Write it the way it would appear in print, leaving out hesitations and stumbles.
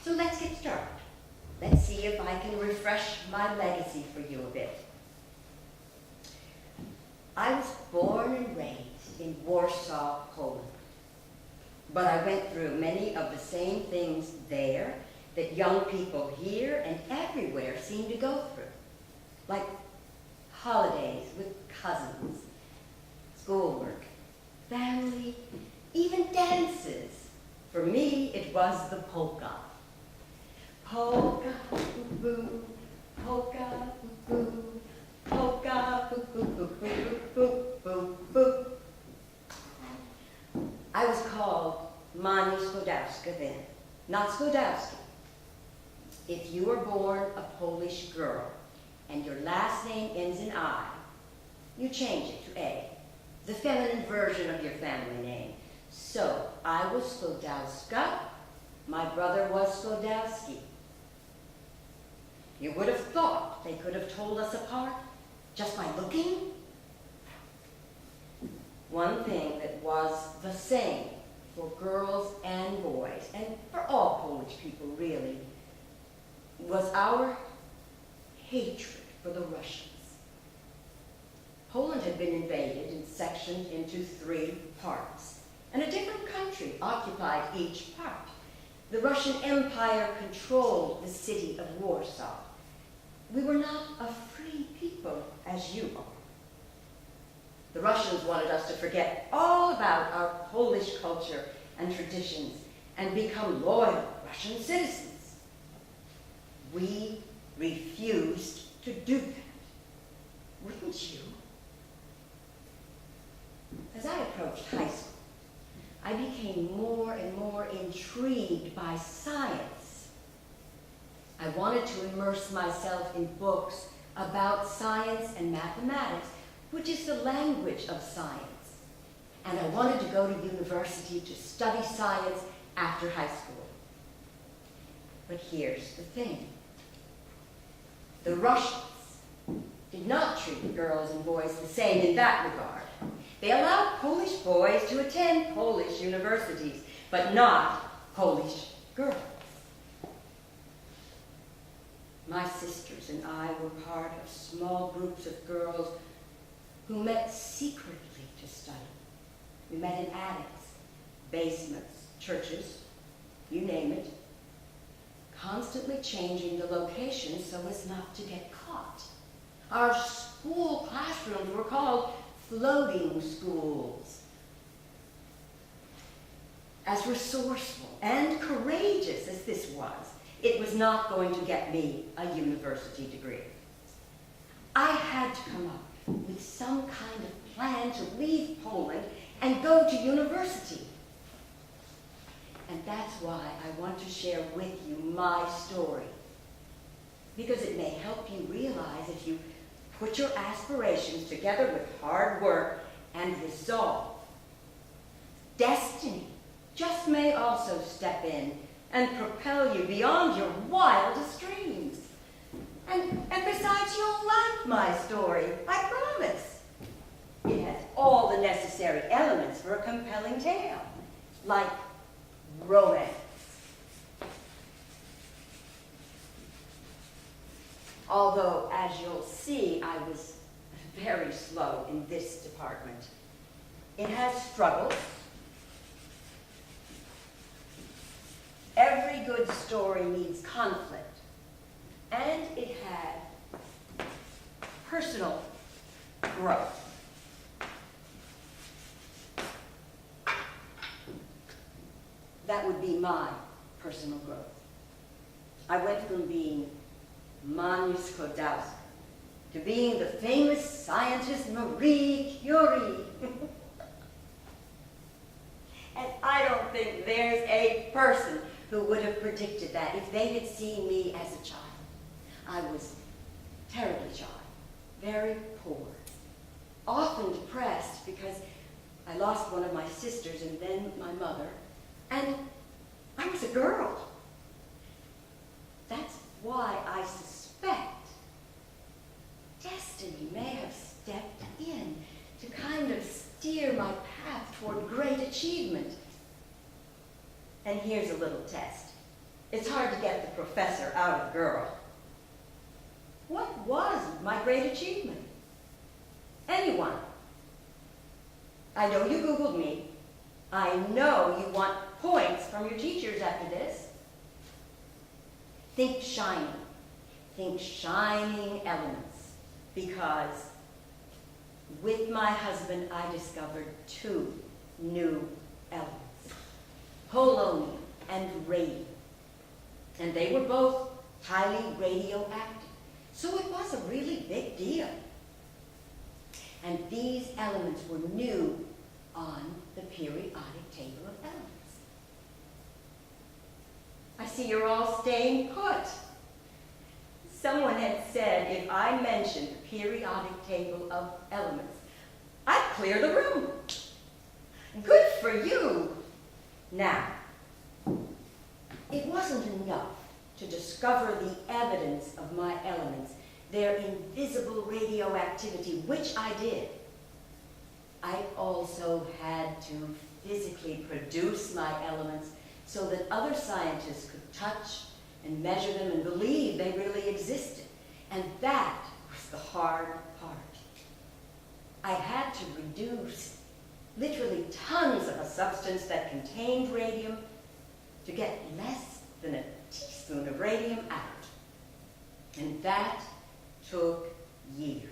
So let's get started. Let's see if I can refresh my legacy for you a bit. I was born and raised in Warsaw, Poland. But I went through many of the same things there that young people here and everywhere seem to go through, like holidays with cousins, schoolwork, family, even dances. For me, it was the polka. Polka, boo-boo, polka, boo-boo, polka, boo-boo-boo-boo-boo-boo. I was called Mani Sklodowska then, not Sklodowski. If you were born a Polish girl and your last name ends in I, you change it to A, the feminine version of your family name. So I was Sklodowska, my brother was Sklodowski. You would have thought they could have told us apart just by looking. One thing that was the same for girls and boys, and for all Polish people really, was our hatred for the Russians. Poland had been invaded and sectioned into 3 parts, and a different country occupied each part. The Russian Empire controlled the city of Warsaw. We were not a free people as you are. The Russians wanted us to forget all about our Polish culture and traditions and become loyal Russian citizens. We refused to do that. Wouldn't you? As I approached high school, I became more and more intrigued by science. I wanted to immerse myself in books about science and mathematics, which is the language of science. And I wanted to go to university to study science after high school. But here's the thing. The Russians did not treat girls and boys the same in that regard. They allowed Polish boys to attend Polish universities, but not Polish girls. My sisters and I were part of small groups of girls who met secretly to study. We met in attics, basements, churches, you name it, constantly changing the location so as not to get caught. Our school classrooms were called floating schools. As resourceful and courageous as this was, it was not going to get me a university degree. I had to come up with some kind of plan to leave Poland and go to university. And that's why I want to share with you my story. Because it may help you realize if you put your aspirations together with hard work and resolve, destiny just may also step in and propel you beyond your wildest dreams. And besides, you'll like my story, I promise. It has all the necessary elements for a compelling tale, like romance. Although, as you'll see, I was very slow in this department. It has struggles. Every good story needs conflict. And it had personal growth. That would be my personal growth. I went from being Mani Sklodowska to being the famous scientist Marie Curie. And I don't think there's a person who would have predicted that if they had seen me as a child. I was terribly shy, very poor, often depressed because I lost one of my sisters and then my mother, and I was a girl. That's why I suspect destiny may have stepped in to kind of steer my path toward great achievement. And here's a little test. It's hard to get the professor out of the girl. What was my great achievement? Anyone? I know you Googled me. I know you want points from your teachers after this. Think shining. Think shining elements. Because with my husband, I discovered 2 new elements. Polonium and radium. And they were both highly radioactive. So it was a really big deal. And these elements were new on the periodic table of elements. I see you're all staying put. Someone had said if I mentioned the periodic table of elements, I'd clear the room. Good for you. Now, it wasn't enough to discover the evidence of my elements, their invisible radioactivity, which I did. I also had to physically produce my elements so that other scientists could touch and measure them and believe they really existed. And that was the hard part. I had to reduce literally tons of a substance that contained radium to get less than a teaspoon of radium out. And that took years.